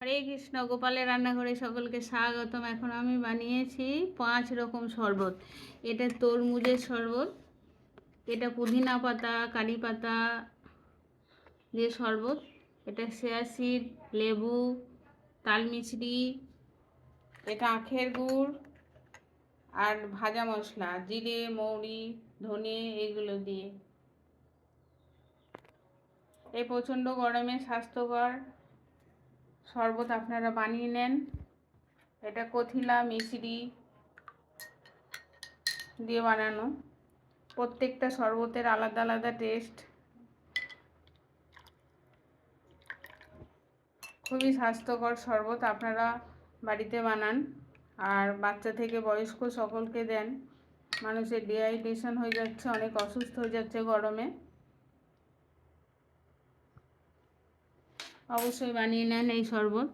হরে কৃষ্ণ, গোপালের রান্নাঘরে সকলকে স্বাগতম। এখন আমি বানিয়েছি 5 রকম শরবত। এটা তরমুজের শরবত, এটা পুদিনা পাতা কারি পাতা দিয়ে শরবত, এটা চিয়া সিড, লেবু, তাল মিছরি, এটা আখের গুড় আর ভাজা মশলা জিরে মৌরি ধনে এগুলো দিয়ে। এই প্রচণ্ড গরমে স্বাস্থ্যকর শরবত আপনারা বানিয়ে নেন। এটা কথিলা মিছরি দিয়ে বানানো। প্রত্যেকটা শরবতের আলাদা আলাদা টেস্ট। খুবই স্বাস্থ্যকর শরবত, আপনারা বাড়িতে বানান আর বাচ্চা থেকে বয়স্ক সকলকে দেন। মানুষের ডিহাইড্রেশন হয়ে যাচ্ছে, অনেক অসুস্থ হয়ে যাচ্ছে গরমে। অবশ্যই বানিয়ে নেন এই শরবত।